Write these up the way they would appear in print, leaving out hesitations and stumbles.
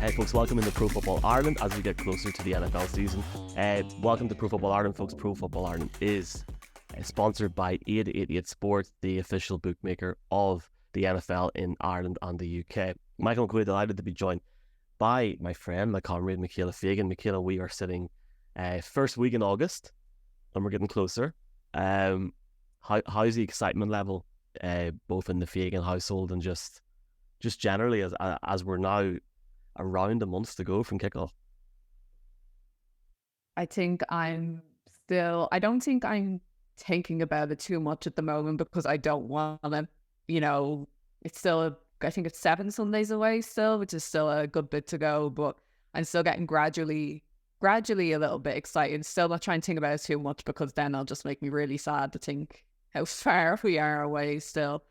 Hey folks, welcome into Pro Football Ireland as we get closer to the NFL season. Welcome to Pro Football Ireland, folks. Pro Football Ireland is sponsored by 888 Sport, the official bookmaker of the NFL in Ireland and the UK. Michael and Quay, delighted to be joined by my friend, my comrade, Michaela Fagan. Michaela, we are sitting first week in August and we're getting closer. How's the excitement level both in the Fagan household and just generally as we're now around a month to go from kickoff? I don't think I'm thinking about it too much at the moment because I don't want to, it's still, I think it's 7 Sundays away still, which is still a good bit to go, but I'm still getting gradually a little bit excited. Still not trying to think about it too much because then it'll just make me really sad to think how far we are away still.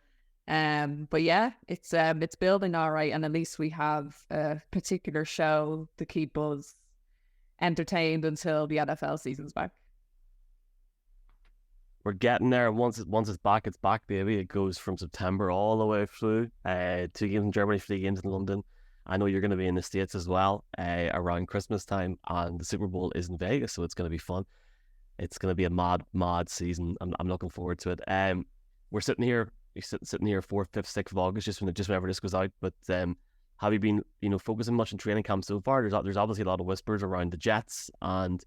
But yeah, it's building all right, and at least we have a particular show to keep us entertained until the NFL season's back. We're getting there. Once it's back, baby. It goes from September all the way through. 2 games in Germany, 3 games in London. I know you're going to be in the States as well around Christmas time, and the Super Bowl is in Vegas, so it's going to be fun. It's going to be a mad season. I'm looking forward to it. We're sitting here 4th, 5th, 6th of August, just whenever this goes out. But have you been, focusing much on training camp so far? There's obviously a lot of whispers around the Jets, and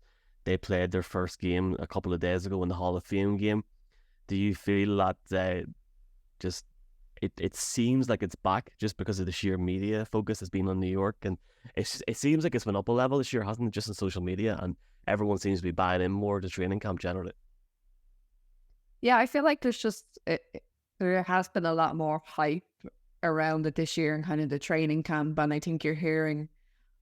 they played their first game a couple of days ago in the Hall of Fame game. Do you feel that it seems like it's back just because of the sheer media focus has been on New York, and it seems like it's been up a level this year, hasn't it? Just on social media, and everyone seems to be buying in more to training camp generally. Yeah, I feel like there has been a lot more hype around it this year and kind of the training camp. And I think you're hearing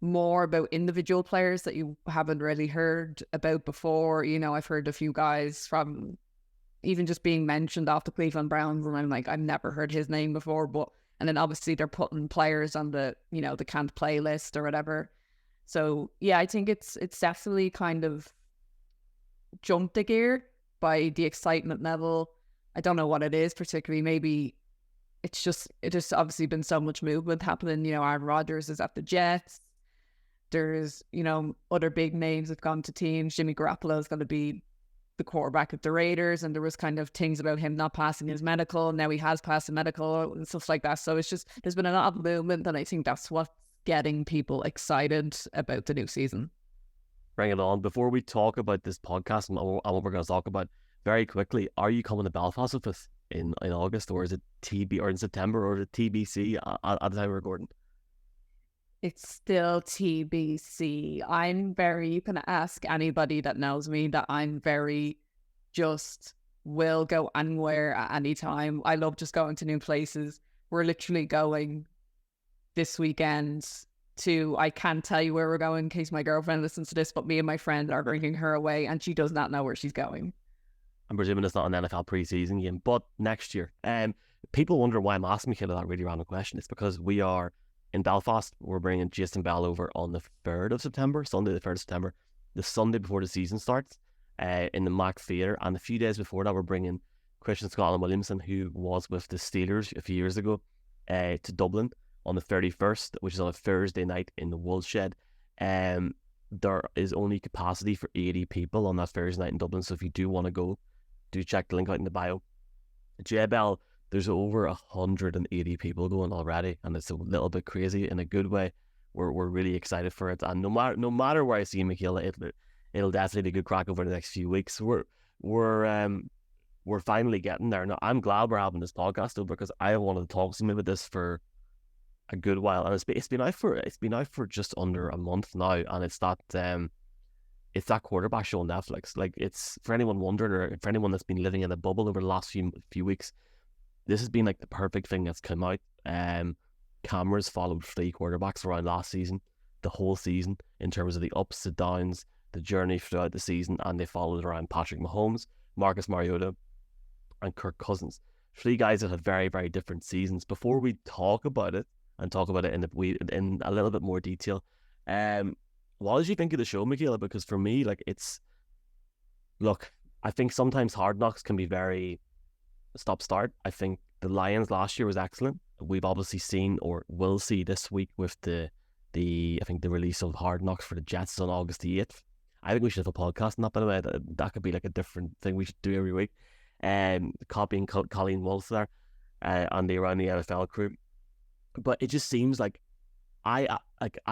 more about individual players that you haven't really heard about before. I've heard a few guys from even just being mentioned off the Cleveland Browns, and I'm like, I've never heard his name before. And then obviously they're putting players on the can't play list or whatever. So yeah, I think it's definitely kind of jumped a gear by the excitement level. I don't know what it is particularly. Maybe it has obviously been so much movement happening. Aaron Rodgers is at the Jets. There's, other big names have gone to teams. Jimmy Garoppolo is going to be the quarterback of the Raiders, and there was kind of things about him not passing his medical. Now he has passed the medical and stuff like that. So it's just, there's been a lot of movement, and I think that's what's getting people excited about the new season. Bring it on. Before we talk about this podcast and what we're going to talk about, very quickly, are you coming to Belfast with us in August, or is it TB, or in September, or is it TBC at the time of recording? It's still TBC. You can ask anybody that knows me that I'm very just will go anywhere at any time. I love just going to new places. We're literally going this weekend I can't tell you where we're going in case my girlfriend listens to this, but me and my friend are bringing her away and she does not know where she's going. I'm presuming it's not an NFL preseason game, but next year. People wonder why I'm asking Michaela that really random question. It's because we are in Belfast. We're bringing Jason Bell over on the 3rd of September, Sunday the 3rd of September, the Sunday before the season starts, in the Mac Theatre. And a few days before that, we're bringing Christian Scotland Williamson, who was with the Steelers a few years ago, to Dublin on the 31st, which is on a Thursday night in the Woolshed. There is only capacity for 80 people on that Thursday night in Dublin, so if you do want to go, do check the link out in the bio. JBL, there's over 180 people going already, and it's a little bit crazy in a good way. We're really excited for it, and no matter where I see Michaela, it'll definitely be a good crack over the next few weeks. We're finally getting there. Now, I'm glad we're having this podcast though, because I wanted to talk to me about this for a good while, and it's been out for just under a month now, and it's that quarterback show on Netflix. Like, it's for anyone wondering, or for anyone that's been living in a bubble over the last few weeks, this has been like the perfect thing that's come out. Cameras followed 3 quarterbacks around last season, the whole season, in terms of the ups, the downs, the journey throughout the season, and they followed around Patrick Mahomes, Marcus Mariota, and Kirk Cousins. 3 guys that have very, very different seasons. Before we talk about it, and talk about it in a little bit more detail, what did you think of the show, Michaela? Because for me, I think sometimes Hard Knocks can be very stop-start. I think the Lions last year was excellent. We've obviously seen, or will see this week with the I think the release of Hard Knocks for the Jets on August the 8th. I think we should have a podcast on that, by the way. That could be like a different thing we should do every week. Copying Colleen Wolfe there and around the NFL crew. But it just seems like I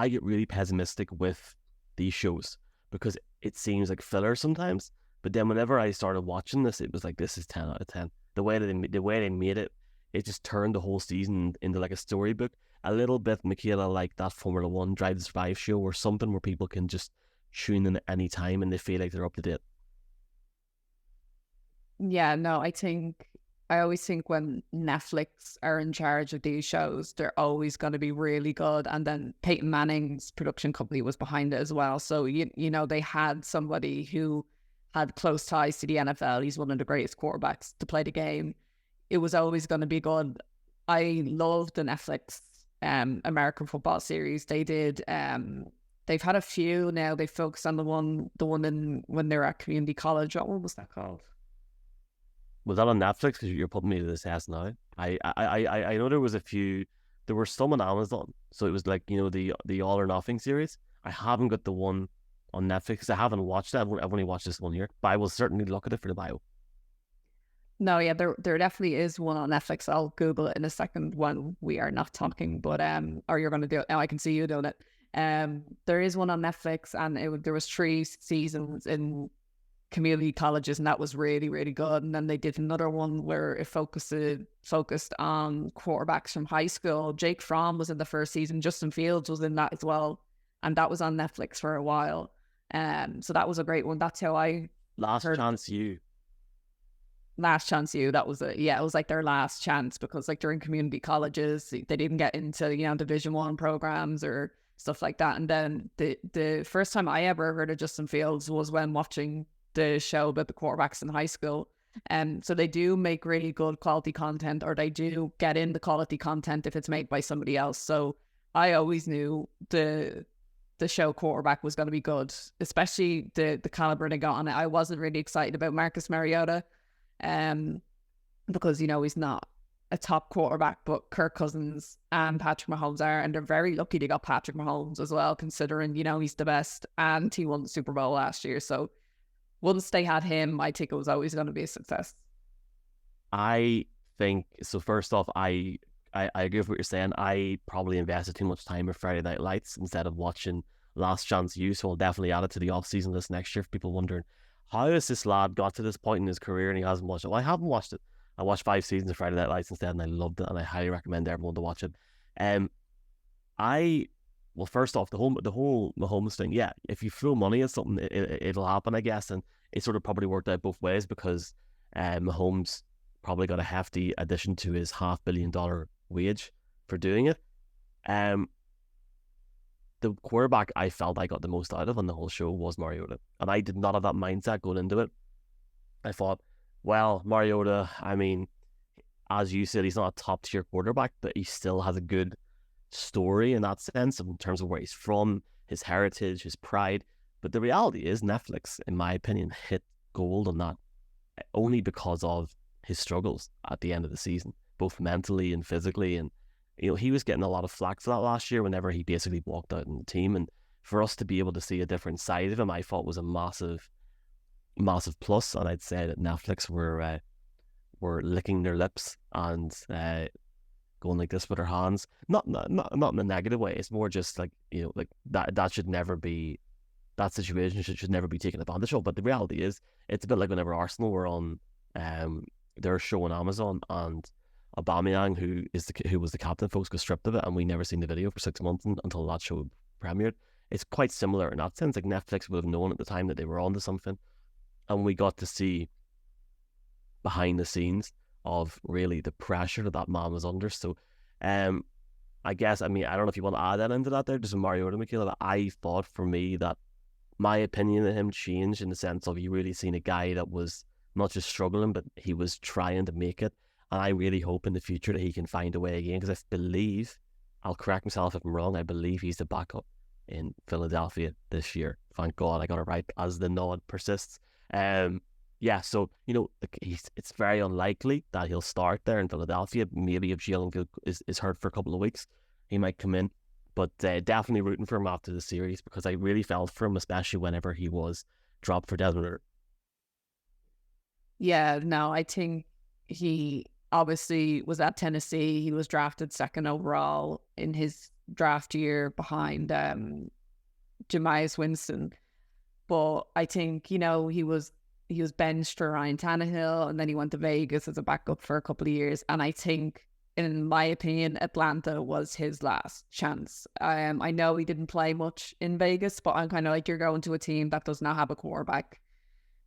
get really pessimistic with these shows because it seems like filler sometimes. But then whenever I started watching this, it was like, this is 10 out of 10. The way they made it, it just turned the whole season into like a storybook. A little bit, Michaela, like that Formula One Drive to Survive show or something where people can just tune in at any time and they feel like they're up to date. Yeah, no, I always think when Netflix are in charge of these shows, they're always going to be really good. And then Peyton Manning's production company was behind it as well. So, you know, they had somebody who had close ties to the NFL. He's one of the greatest quarterbacks to play the game. It was always going to be good. I loved the Netflix American football series. They did, they've had a few now. They focused on the one in when they were at community college. What was that called? Was that on Netflix? Because you're putting me to the test now. I know there was a few. There were some on Amazon. So it was like, you know, the All or Nothing series. I haven't got the one on Netflix because I haven't watched it. I've only watched this one year. But I will certainly look at it for the bio. No, yeah, there definitely is one on Netflix. I'll Google it in a second when we are not talking, but or you're going to do it now. I can see you doing it. There is one on Netflix, and there was 3 seasons in community colleges, and that was really, really good. And then they did another one where it focused on quarterbacks from high school. Jake Fromm was in the first season. Justin Fields was in that as well, and that was on Netflix for a while. So that was a great one. That's how I Last Chance U. Last Chance U. That was it was like their last chance, because like during community colleges they didn't get into, you know, Division I programs or stuff like that. And then the first time I ever heard of Justin Fields was when watching the show about the quarterbacks in high school. So they do make really good quality content, or they do get in the quality content if it's made by somebody else. So I always knew the show Quarterback was going to be good, especially the caliber they got on it. I wasn't really excited about Marcus Mariota, because, you know, he's not a top quarterback, but Kirk Cousins and Patrick Mahomes are, and they're very lucky they got Patrick Mahomes as well, considering, you know, he's the best and he won the Super Bowl last year. So once they had him, I think it was always going to be a success. I think so. First off, I agree with what you're saying. I probably invested too much time with Friday Night Lights instead of watching Last Chance U, so I'll definitely add it to the off season this next year for people wondering how has this lad got to this point in his career and he hasn't watched it. Well, I haven't watched it. I watched 5 seasons of Friday Night Lights instead, and I loved it, and I highly recommend everyone to watch it. Well, first off, the whole Mahomes thing, yeah, if you throw money at something, it'll happen, I guess, and it sort of probably worked out both ways, because Mahomes probably got a hefty addition to his $500 million wage for doing it. The quarterback I felt I got the most out of on the whole show was Mariota, and I did not have that mindset going into it. I thought, well, Mariota, I mean, as you said, he's not a top tier quarterback, but he still has a good story in that sense, in terms of where he's from, his heritage, his pride. But the reality is Netflix, in my opinion, hit gold on that only because of his struggles at the end of the season, both mentally and physically. And, you know, he was getting a lot of flack for that last year whenever he basically walked out in the team. And for us to be able to see a different side of him, I thought was a massive plus. And I'd say that Netflix were licking their lips and going like this with their hands. Not in a negative way. It's more just like, you know, like that should never be, that situation should never be taken advantage of. But the reality is, it's a bit like whenever Arsenal were on their show on Amazon, and Aubameyang, who was the captain, folks, got stripped of it, and we never seen the video for 6 months until that show premiered. It's quite similar in that sense. Like, Netflix would have known at the time that they were onto something, and we got to see behind the scenes of really the pressure that man was under. So I guess, I mean, I don't know if you want to add that into that there, just Mariota, Michaela, but I thought for me that my opinion of him changed in the sense of, you really seen a guy that was not just struggling, but he was trying to make it. And I really hope in the future that he can find a way again, because I believe, I'll correct myself if I'm wrong, I believe he's the backup in Philadelphia this year. Thank God I got it right, as the nod persists. Yeah, so, you know, it's very unlikely that he'll start there in Philadelphia. Maybe if Jalen is hurt for a couple of weeks, he might come in. But definitely rooting for him after the series because I really felt for him, especially whenever he was dropped for Desmond. Yeah, no, I think he obviously was at Tennessee. He was drafted second overall in his draft year behind Jameis Winston. But I think, he was benched for Ryan Tannehill, and then he went to Vegas as a backup for a couple of years. And I think, in my opinion, Atlanta was his last chance. I know he didn't play much in Vegas, but I'm kind of like, you're going to a team that does not have a quarterback.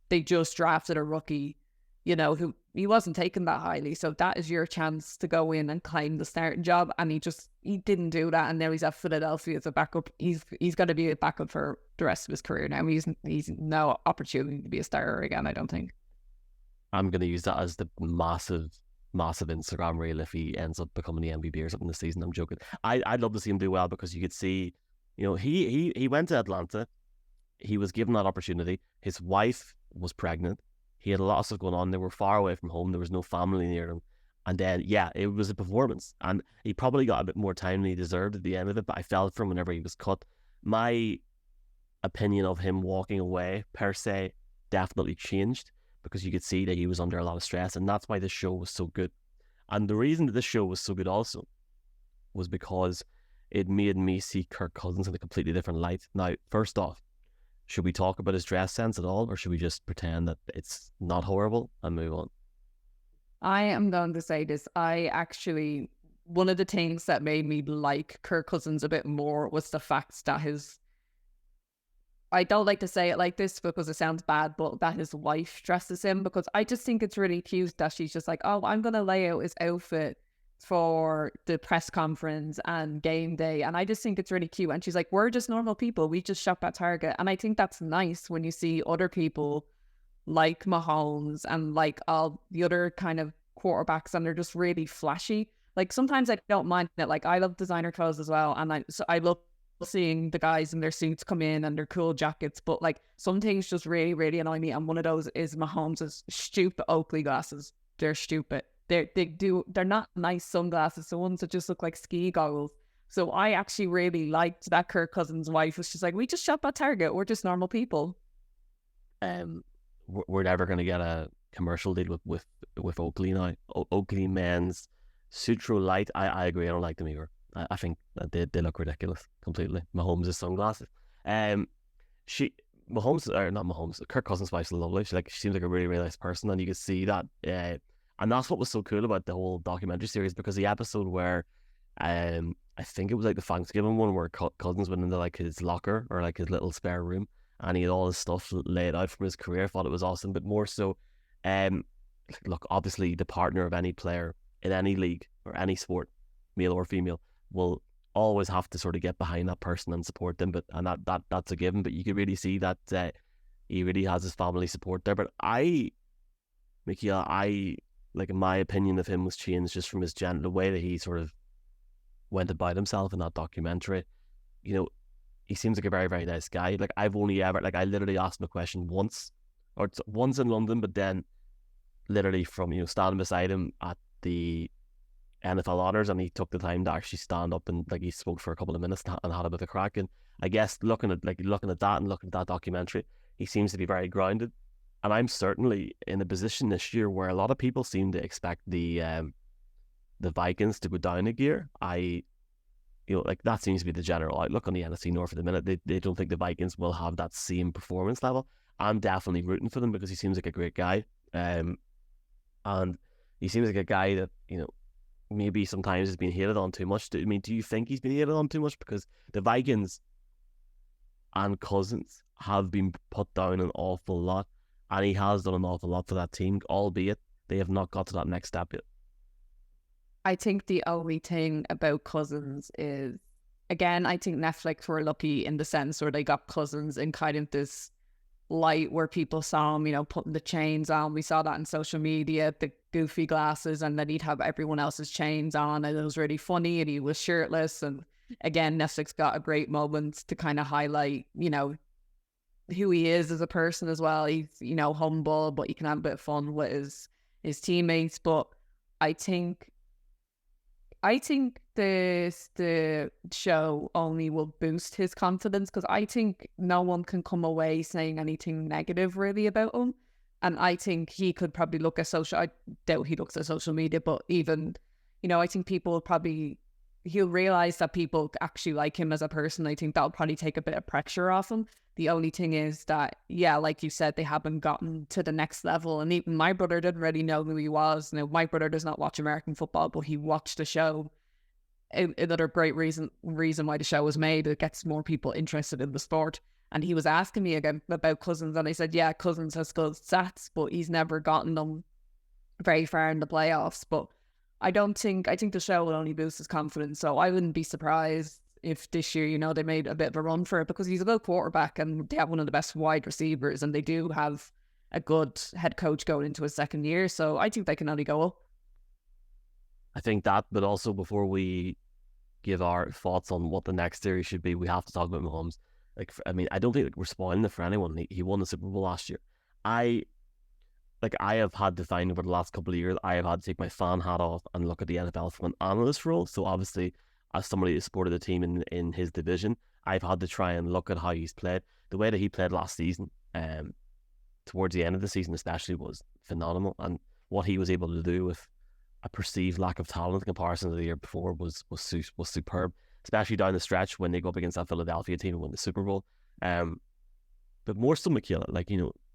They just drafted a rookie, who he wasn't taken that highly. So that is your chance to go in and claim the starting job. And he didn't do that. And now he's at Philadelphia as a backup. He's going to be a backup for the rest of his career now. He's no opportunity to be a starter again, I don't think. I'm going to use that as the massive Instagram reel if he ends up becoming the MVP or something this season. I'm joking. I'd love to see him do well because you could see, he went to Atlanta. He was given that opportunity. His wife was pregnant. He had a lot of stuff going on. They were far away from home. There was no family near them. And then, it was a performance. And he probably got a bit more time than he deserved at the end of it, but I felt for him whenever he was cut. My opinion of him walking away, per se, definitely changed because you could see that he was under a lot of stress. And that's why this show was so good. And the reason that this show was so good also was because it made me see Kirk Cousins in a completely different light. Now, first off, should we talk about his dress sense at all, or should we just pretend that it's not horrible and move on? I am going to say this. One of the things that made me like Kirk Cousins a bit more was the fact that I don't like to say it like this because it sounds bad, but that his wife dresses him, because I just think it's really cute that she's just like, oh, I'm going to lay out his outfit for the press conference and game day. And I just think it's really cute. And she's like, we're just normal people. We just shop at Target. And I think that's nice when you see other people like Mahomes and like all the other kind of quarterbacks, and they're just really flashy. Like sometimes I don't mind it. Like I love designer clothes as well. And I love seeing the guys in their suits come in and their cool jackets. But like some things just really, really annoy me. And one of those is Mahomes' stupid Oakley glasses. They're stupid. They're not nice sunglasses, the ones that just look like ski goggles. So I actually really liked that Kirk Cousins' wife was just like, we just shop at Target, we're just normal people. We're never going to get a commercial deal with Oakley now. Oakley men's Sutro Light. I agree. I don't like them either. I think that they look ridiculous completely. Mahomes' sunglasses. Kirk Cousins' wife's lovely. She seems like a really, really nice person, and you can see that. And that's what was so cool about the whole documentary series, because the episode where I think it was like the Thanksgiving one where Cousins went into like his locker or like his little spare room and he had all his stuff laid out from his career. I thought it was awesome, but more so, look, obviously the partner of any player in any league or any sport, male or female, will always have to sort of get behind that person and support them. That's a given. But you can really see that he really has his family support there. But Michaela, like, my opinion of him was changed just from the way that he sort of went about himself in that documentary. He seems like a very, very nice guy. Like, I literally asked him a question once in London, but then literally from, standing beside him at the NFL honors, and he took the time to actually stand up and like he spoke for a couple of minutes and had a bit of a crack. And I guess looking at that and looking at that documentary, he seems to be very grounded. And I'm certainly in a position this year where a lot of people seem to expect the Vikings to go down a gear. That seems to be the general outlook on the NFC North at the minute. They don't think the Vikings will have that same performance level. I'm definitely rooting for them because he seems like a great guy. And he seems like a guy that, maybe sometimes has been hated on too much. Do you think he's been hated on too much? Because the Vikings and Cousins have been put down an awful lot. And he has done an awful lot for that team, albeit they have not got to that next step yet. I think the only thing about Cousins is, again, I think Netflix were lucky in the sense where they got Cousins in kind of this light where people saw him, putting the chains on. We saw that in social media, the goofy glasses, and then he'd have everyone else's chains on, and it was really funny, and he was shirtless. And again, Netflix got a great moment to kind of highlight, who he is as a person as well. He's, humble, but he can have a bit of fun with his teammates. But I think I think the show only will boost his confidence, because I think no one can come away saying anything negative really about him. And I think he could probably look at I doubt he looks at social media, but even, I think people will probably, he'll realize that people actually like him as a person. I think that'll probably take a bit of pressure off him. The only thing is that, yeah, like you said, they haven't gotten to the next level. And even my brother didn't really know who he was. Now, my brother does not watch American football, but he watched the show. Another great reason why the show was made. It gets more people interested in the sport. And he was asking me again about Cousins, and I said, yeah, Cousins has good stats, but he's never gotten them very far in the playoffs. But I think the show will only boost his confidence. So I wouldn't be surprised if this year, they made a bit of a run for it, because he's a good quarterback and they have one of the best wide receivers, and they do have a good head coach going into his second year. So I think they can only go up. I think that, but also before we give our thoughts on what the next series should be, we have to talk about Mahomes. I don't think we're spoiling it for anyone. He won the Super Bowl last year. I have had to find over the last couple of years, I have had to take my fan hat off and look at the NFL from an analyst role. So obviously, as somebody who supported the team in his division, I've had to try and look at how he's played. The way that he played last season, towards the end of the season especially, was phenomenal. And what he was able to do with a perceived lack of talent in comparison to the year before was superb, especially down the stretch when they go up against that Philadelphia team and win the Super Bowl. But more so, Michaela,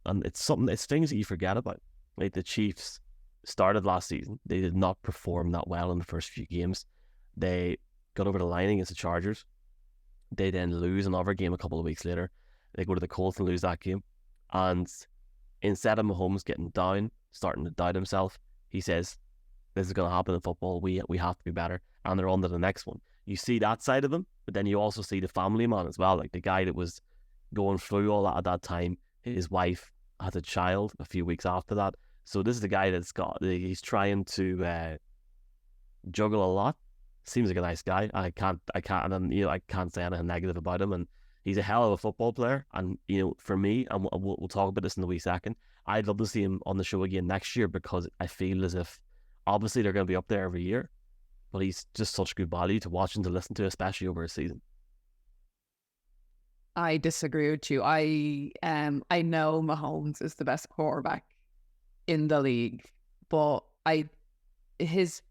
and it's things that you forget about. Like, the Chiefs started last season, they did not perform that well in the first few games. They got over the line against the Chargers. They then lose another game a couple of weeks later. They go to the Colts and lose that game. And instead of Mahomes getting down, starting to doubt himself, he says, this is going to happen in football. We have to be better. And they're on to the next one. You see that side of him, but then you also see the family man as well. Like, the guy that was going through all that at that time. His wife had a child a few weeks after that. So this is the guy he's trying to juggle a lot. Seems like a nice guy. I can't say anything negative about him. And he's a hell of a football player. And, for me, and we'll talk about this in a wee second, I'd love to see him on the show again next year, because I feel as if, obviously, they're going to be up there every year, but he's just such good value to watch and to listen to, especially over a season. I disagree with you. I know Mahomes is the best quarterback in the league, but his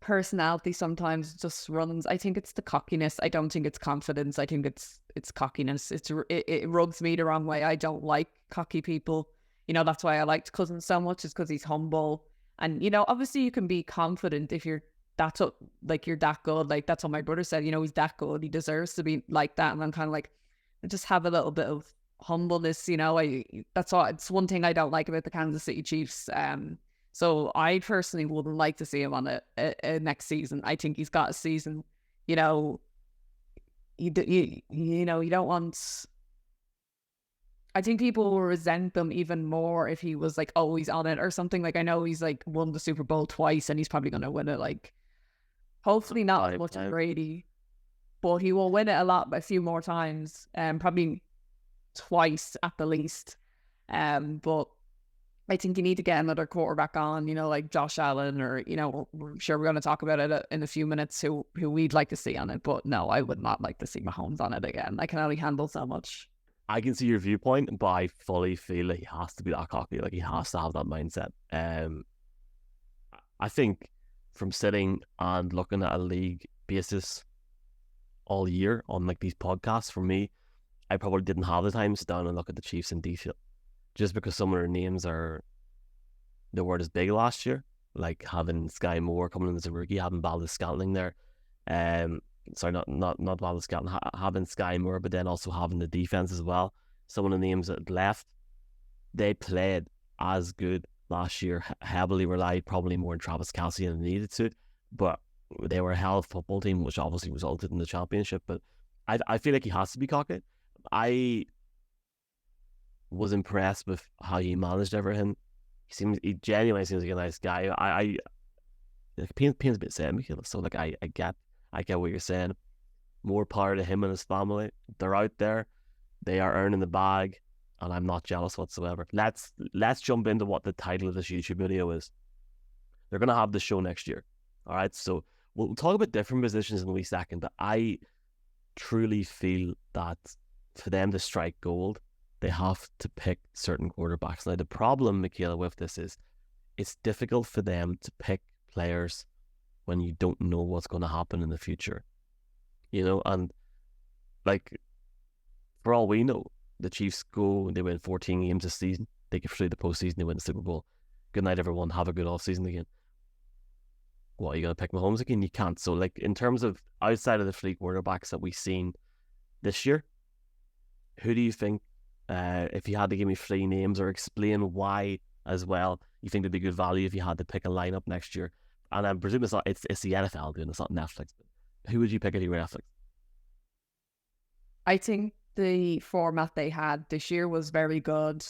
personality sometimes just runs. I think it's the cockiness. I don't think it's confidence. I think it's cockiness. It rubs me the wrong way. I don't like cocky people. That's why I liked Cousins so much, is because he's humble. And obviously you can be confident if you're you're that good. Like, that's what my brother said. He's that good. He deserves to be like that. And I'm kind of like, just have a little bit of humbleness. It's one thing I don't like about the Kansas City Chiefs. So I personally wouldn't like to see him on a next season. I think he's got a season. You don't want. I think people will resent them even more if he was always on it or something. Like, I know he's won the Super Bowl twice, and he's probably going to win it. Hopefully not as much as Brady, but he will win it a few more times, probably twice at the least. But I think you need to get another quarterback on, like Josh Allen, or I'm sure we're going to talk about it in a few minutes, who we'd like to see on it. But no, I would not like to see Mahomes on it again. I can only handle so much. I can see your viewpoint, but I fully feel like he has to be that cocky. Like, he has to have that mindset. I think from sitting and looking at a league basis all year on these podcasts, for me, I probably didn't have the time to sit down and look at the Chiefs in detail, just because some of their names they weren't as big last year. Like, having Sky Moore coming in as a rookie, having Valdez-Scantling there. Sorry, not Valdez-Scantling, having Sky Moore, but then also having the defense as well. Some of the names that left, they played as good last year, heavily relied probably more on Travis Kelce than they needed to, but they were a hell of a football team, which obviously resulted in the championship. But I feel like he has to be cocky. I was impressed with how he managed everything. He genuinely seems like a nice guy. Pain's a bit sad, Michaela. So I get what you're saying. More power to him and his family. They're out there. They are earning the bag, and I'm not jealous whatsoever. Let's jump into what the title of this YouTube video is. They're gonna have the show next year. All right. So we'll talk about different positions in a wee second, but I truly feel that for them to strike gold, they have to pick certain quarterbacks. Now, the problem, Michaela, with this is it's difficult for them to pick players when you don't know what's going to happen in the future. And like, for all we know, the Chiefs go and they win 14 games this season. They get through the postseason, they win the Super Bowl. Good night, everyone. Have a good off season again. What, are you going to pick Mahomes again? You can't. So, like, in terms of outside of the three quarterbacks that we've seen this year, who do you think, if you had to give me three names or explain why as well, you think there'd be good value if you had to pick a lineup next year? And I presume it's the NFL doing it, it's not Netflix. But who would you pick if you were Netflix? I think the format they had this year was very good,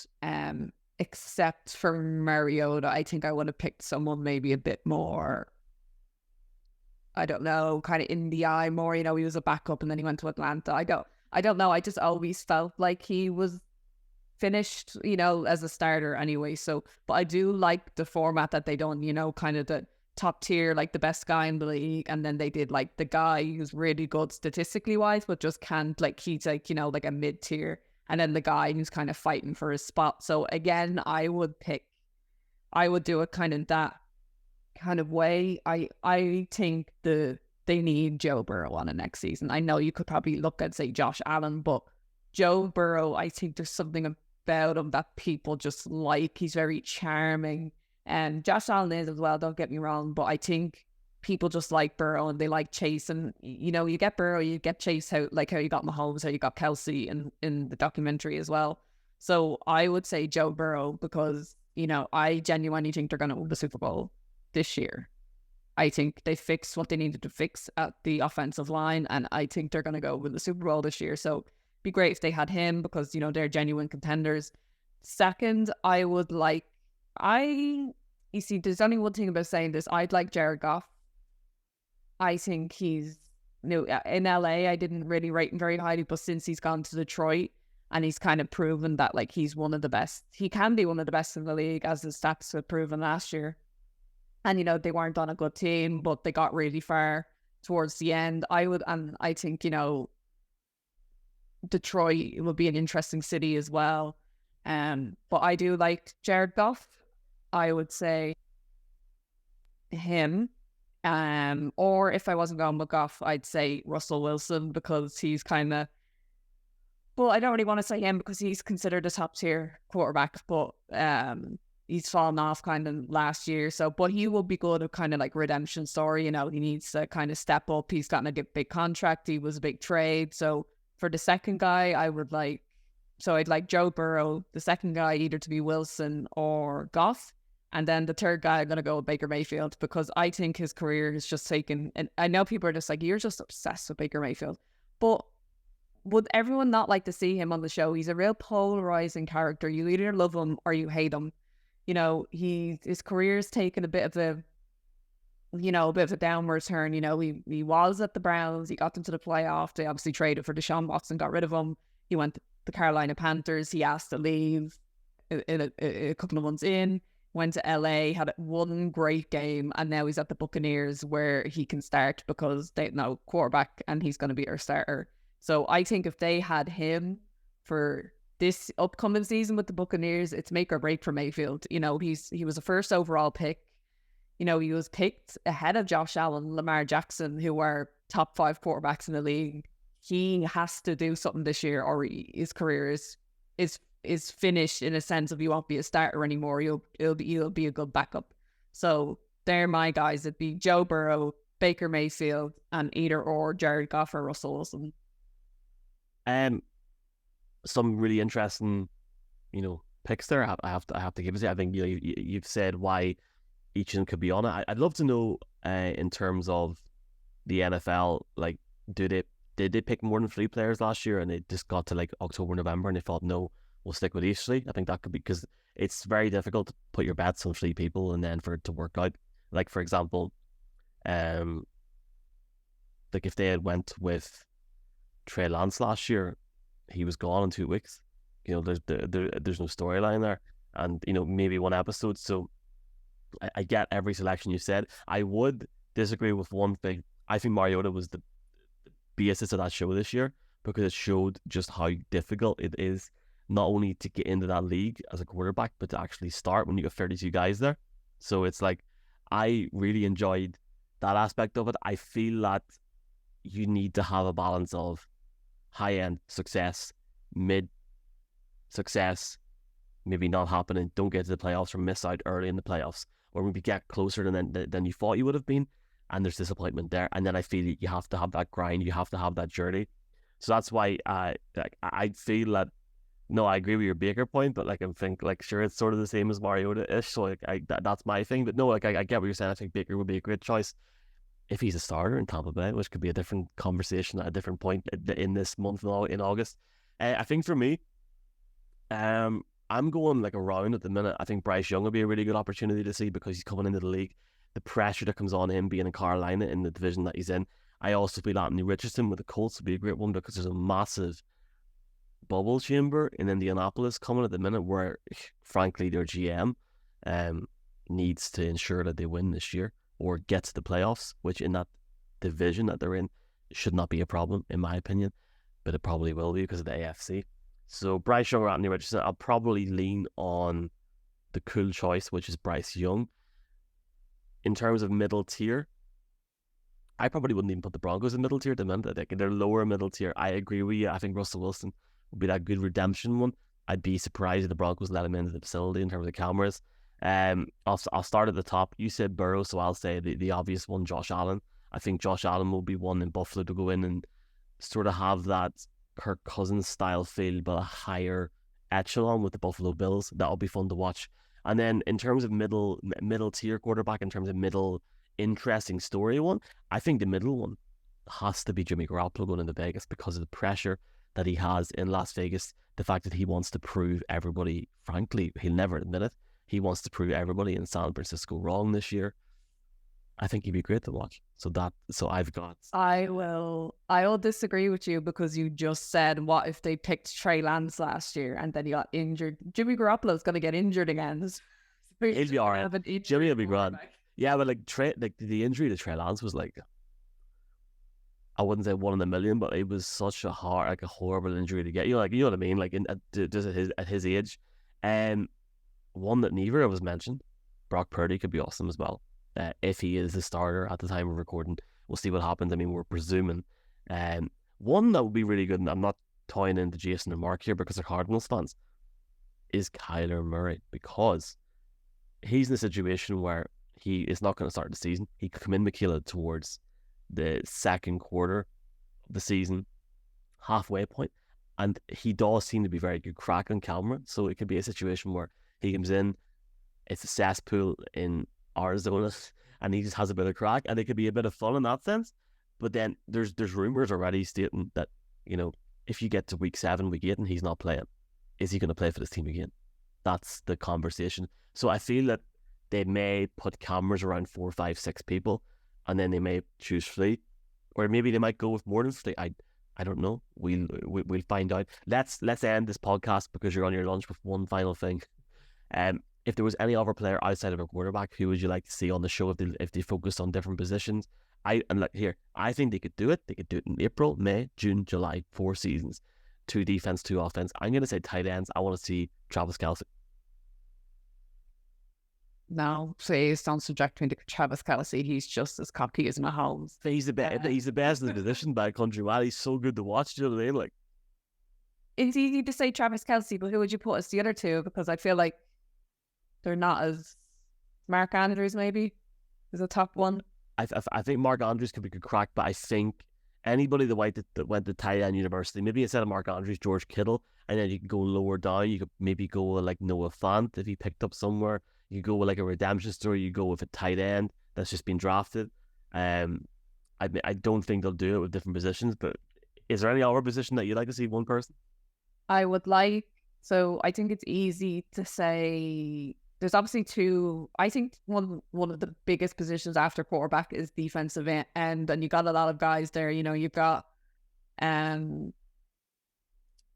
except for Mariota. I think I would have picked someone maybe a bit more, I don't know, kind of in the eye more. He was a backup and then he went to Atlanta. I don't know. I just always felt like he was finished, as a starter anyway. So, but I do like the format that they done, kind of the top tier, like the best guy in the league. And then they did like the guy who's really good statistically wise, but just can't, like, he's like, like a mid tier. And then the guy who's kind of fighting for his spot. So again, I would do it kind of that kind of way. I think they need Joe Burrow on it next season. I know you could probably look at, say, Josh Allen, but Joe Burrow, I think there's something about him that people just like. He's very charming. And Josh Allen is as well, don't get me wrong, but I think people just like Burrow and they like Chase. And, you get Burrow, you get Chase, how you got Mahomes, how you got Kelsey in the documentary as well. So I would say Joe Burrow because, I genuinely think they're going to win the Super Bowl this year. I think they fixed what they needed to fix at the offensive line, and I think they're going to go win the Super Bowl this year. So it'd be great if they had him because, they're genuine contenders. Second, you see, there's only one thing about saying this. I'd like Jared Goff. I think he's, in LA, I didn't really rate him very highly, but since he's gone to Detroit and he's kind of proven that, like, he's one of the best. He can be one of the best in the league, as his stats have proven last year. And, they weren't on a good team, but they got really far towards the end. I think, Detroit would be an interesting city as well. But I do like Jared Goff. I would say him. Or if I wasn't going with Goff, I'd say Russell Wilson because he's kind of, well, I don't really want to say him because he's considered a top tier quarterback, but he's fallen off kind of last year. So, but he will be good at kind of like redemption story. He needs to kind of step up. He's gotten a big contract. He was a big trade. So for the second guy, I'd like Joe Burrow, the second guy either to be Wilson or Goff. And then the third guy, I'm going to go with Baker Mayfield because I think his career is just taken. And I know people are just like, you're just obsessed with Baker Mayfield. But would everyone not like to see him on the show? He's a real polarizing character. You either love him or you hate him. His career's taken a bit of a downward turn. He was at the Browns. He got them to the playoff. They obviously traded for Deshaun Watson, got rid of him. He went to the Carolina Panthers. He asked to leave a couple of months in. Went to LA, had one great game, and now he's at the Buccaneers where he can start because they know quarterback and he's going to be our starter. So I think if they had him for this upcoming season with the Buccaneers, it's make or break for Mayfield. He was a first overall pick. He was picked ahead of Josh Allen, Lamar Jackson, who are top 5 quarterbacks in the league. He has to do something this year or his career is finished in a sense of he won't be a starter anymore. He'll be a good backup. So they're my guys. It'd be Joe Burrow, Baker Mayfield, and either or Jared Goff or Russell Wilson. Some really interesting, picks there. I have to give it to you. I think you've said why each of them could be on it. I'd love to know in terms of the NFL, like, did they pick more than 3 players last year and it just got to like October, November and they thought, no, we'll stick with these 3? I think that could be because it's very difficult to put your bets on 3 people and then for it to work out. Like, for example, like if they had went with Trey Lance last year, he was gone in 2 weeks. There's no storyline there, and maybe one episode. So I get every selection you said. I would disagree with one thing. I think Mariota was the basis of that show this year because it showed just how difficult it is not only to get into that league as a quarterback, but to actually start when you got 32 guys there. So it's like, I really enjoyed that aspect of it. I feel that you need to have a balance of high-end success, mid success, maybe not happening, don't get to the playoffs or miss out early in the playoffs, or maybe get closer than you thought you would have been, and there's disappointment there. And then I feel you have to have that grind, you have to have that journey. So that's why I feel that, no, I agree with your Baker point, but like I think like sure it's sort of the same as Mariota-ish, so like that's my thing. But no, like I get what you're saying. I think Baker would be a great choice if he's a starter in Tampa Bay, which could be a different conversation at a different point in this month in August. I think for me, I'm going like around at the minute. I think Bryce Young will be a really good opportunity to see because he's coming into the league. The pressure that comes on him being in Carolina in the division that he's in. I also feel Anthony Richardson with the Colts would be a great one because there's a massive bubble chamber in Indianapolis coming at the minute where, frankly, their GM needs to ensure that they win this year or get to the playoffs, which in that division that they're in should not be a problem, in my opinion, but it probably will be because of the AFC. So Bryce Young or Anthony Richardson, I'll probably lean on the cool choice, which is Bryce Young. In terms of middle tier, I probably wouldn't even put the Broncos in middle tier at the minute. They're lower middle tier. I agree with you. I think Russell Wilson would be that good redemption one. I'd be surprised if the Broncos let him into the facility in terms of cameras. I'll start at the top. You said Burrow, so I'll say the obvious one, Josh Allen. I think Josh Allen will be one in Buffalo to go in and sort of have that Kirk Cousins style feel, but a higher echelon with the Buffalo Bills. That'll be fun to watch. And then in terms of middle tier quarterback, in terms of middle interesting story one, I think the middle one has to be Jimmy Garoppolo going into Vegas because of the pressure that he has in Las Vegas. The fact that he wants to prove everybody, frankly, he'll never admit it, he wants to prove everybody in San Francisco wrong this year. I think he'd be great to watch. So I've got. I will disagree with you because you just said, what if they picked Trey Lance last year and then he got injured? Jimmy Garoppolo's going to get injured again. He'll be all right. Jimmy will be grand. Yeah, but like the injury to Trey Lance was like, I wouldn't say 1 in a million, but it was such a horrible injury to get. You know what I mean? Like at his age, and one that neither of us mentioned, Brock Purdy could be awesome as well. If he is the starter at the time of recording, we'll see what happens. I mean, we're presuming. One that would be really good, and I'm not tying into Jason and Mark here because they're Cardinals fans, is Kyler Murray, because he's in a situation where he is not going to start the season. He could come in, Michaela, towards the second quarter of the season, halfway point, and he does seem to be very good crack on camera. So it could be a situation where he comes in, it's a cesspool in Arizona, and he just has a bit of crack, and it could be a bit of fun in that sense. But then there's rumors already stating that, you know, if you get to week 7, week 8, and he's not playing, is he going to play for this team again? That's the conversation. So I feel that they may put cameras around 4, 5, 6 people, and then they may choose 3, or maybe they might go with more than 3. I don't know. We'll find out. Let's end this podcast because you're on your lunch with one final thing. If there was any other player outside of a quarterback, who would you like to see on the show if they focused on different positions? I think they could do it. They could do it in April, May, June, July, 4 seasons. 2 defense, 2 offense. I'm going to say tight ends. I want to see Travis Kelce. No, please don't subject me to Travis Kelce. He's just as cocky as Mahomes. He's the best. He's the best in the position by a country mile. He's so good to watch. Do you know what I mean? Like, it's easy to say Travis Kelce, but who would you put as the other two? Because I feel like they're not as. Mark Andrews maybe is a top one. I think Mark Andrews could be good crack, but I think anybody that went to tight end university, maybe instead of Mark Andrews, George Kittle, and then you can go lower down. You could maybe go with like Noah Fant if he picked up somewhere. You go with like a redemption story. You go with a tight end that's just been drafted. I don't think they'll do it with different positions, but is there any other position that you'd like to see one person? I would like, so I think it's easy to say there's obviously 2. I think one of the biggest positions after quarterback is defensive end, and you got a lot of guys there. You know, you've got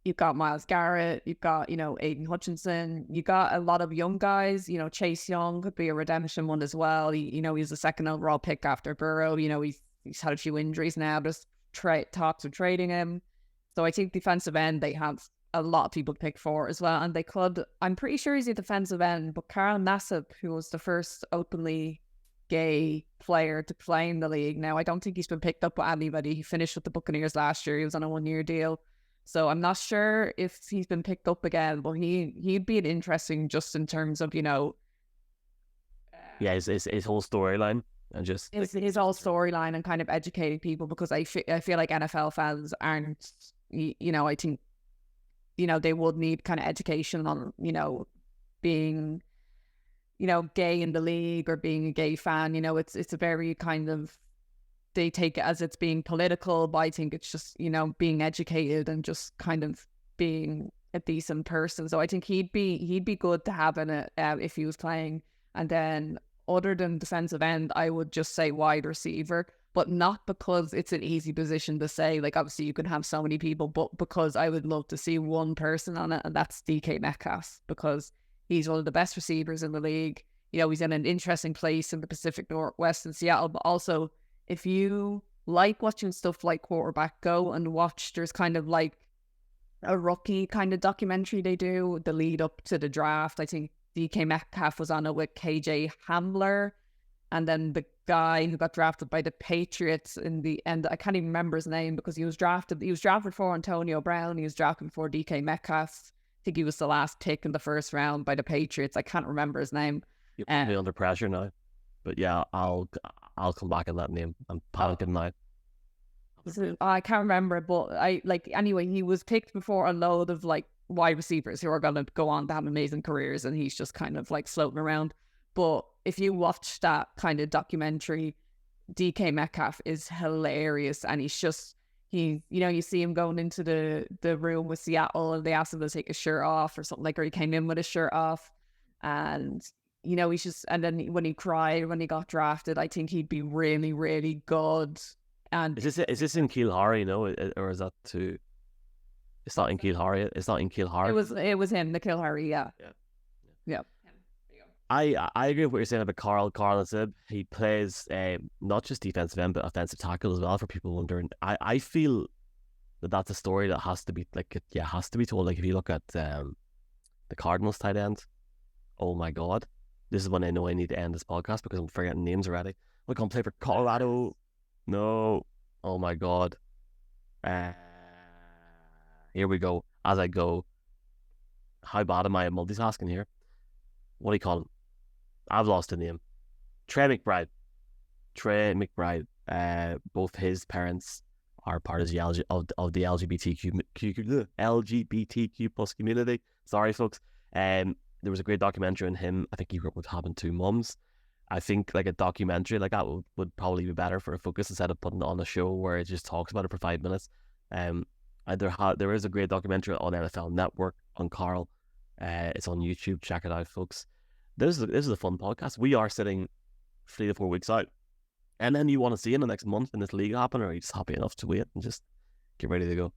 You've got Miles Garrett, you've got, Aiden Hutchinson, you got a lot of young guys, Chase Young could be a redemption one as well. He's a second overall pick after Burrow. He's had a few injuries now. There's talks of trading him. So I think defensive end, they have a lot of people to pick for as well. And I'm pretty sure he's a defensive end, but Carl Nassib, who was the first openly gay player to play in the league. Now, I don't think he's been picked up by anybody. He finished with the Buccaneers last year. He was on a 1-year deal. So I'm not sure if he's been picked up again, but he'd be an interesting just in terms of, his whole storyline and just his whole storyline and kind of educating people, because I feel like NFL fans aren't, I think, they would need kind of education on, being, gay in the league or being a gay fan. It's a very kind of, they take it as it's being political, but I think it's just, being educated and just kind of being a decent person. So I think he'd be good to have in it if he was playing. And then other than defensive end, I would just say wide receiver, but not because it's an easy position to say. Like, obviously you can have so many people, but because I would love to see one person on it, and that's DK Metcalf, because he's one of the best receivers in the league. He's in an interesting place in the Pacific Northwest in Seattle, but also if you like watching stuff like Quarterback Go and watch, there's kind of like a rookie kind of documentary they do, the lead up to the draft. I think DK Metcalf was on it with KJ Hamler, and then the guy who got drafted by the Patriots in the end, I can't even remember his name because he was drafted for Antonio Brown. He was drafted for DK Metcalf. I think he was the last pick in the first round by the Patriots. I can't remember his name. You're putting me under pressure now. But yeah, I'll come back on that name. I'm panicking now. I can't remember, but anyway, he was picked before a load of like wide receivers who are going to go on to have amazing careers, and he's just kind of like floating around. But if you watch that kind of documentary, DK Metcalf is hilarious, and he's just, you see him going into the room with Seattle and they asked him to take his shirt off or something, or he came in with his shirt off, and he's just, and then when he cried when he got drafted, I think he'd be really, really good. And is this in Keelhari, or is that too? It's not in Keelhari. It's not in Keelhari. It was him, the Keelhari, yeah. I agree with what you're saying about Carl Nassib. He plays not just defensive end but offensive tackle as well. For people wondering, I feel that's a story that has to be has to be told. Like, if you look at the Cardinals tight end, oh my god, this is when I know I need to end this podcast because I'm forgetting names already. We're going to play for Colorado. No. Oh my god. Here we go. As I go. How bad am I at multitasking here? What do you call him? I've lost the name. Trey McBride. Both his parents are part of the LGBTQ plus community. Sorry, folks. There was a great documentary on him. I think he grew up with having two mums. I think like a documentary like that would probably be better for a focus instead of putting it on a show where it just talks about it for 5 minutes. There is a great documentary on NFL Network on Carl. It's on YouTube. Check it out, folks. This is a fun podcast. We are sitting 3 to 4 weeks out, and then you want to see in the next month in this league happen, or are you just happy enough to wait and just get ready to go?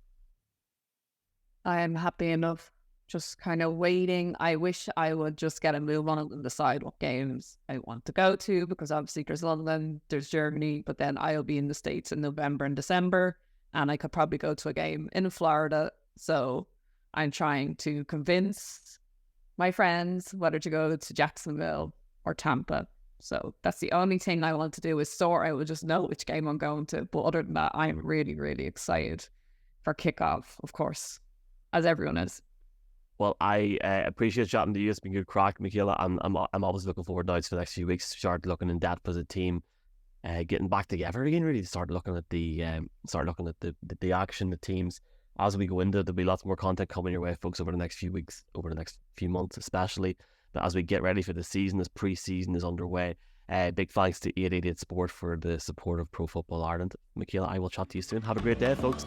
I am happy enough. Just kind of waiting. I wish I would just get a move on it and decide what games I want to go to, because obviously there's London, there's Germany, but then I'll be in the States in November and December, and I could probably go to a game in Florida. So I'm trying to convince my friends whether to go to Jacksonville or Tampa. So that's the only thing I want to do, is sort out, just know which game I'm going to. But other than that, I'm really, really excited for kickoff, of course, as everyone is. Well, I appreciate chatting to you. It's been good crack, Michaela. I'm always looking forward now to the next few weeks to start looking in depth as a team, getting back together again. Really, start looking at the action, the teams. As we go into it, there'll be lots more content coming your way, folks, over the next few weeks, over the next few months, especially. But as we get ready for the season, as pre-season is underway, big thanks to 888 Sport for the support of Pro Football Ireland. Michaela, I will chat to you soon. Have a great day, folks.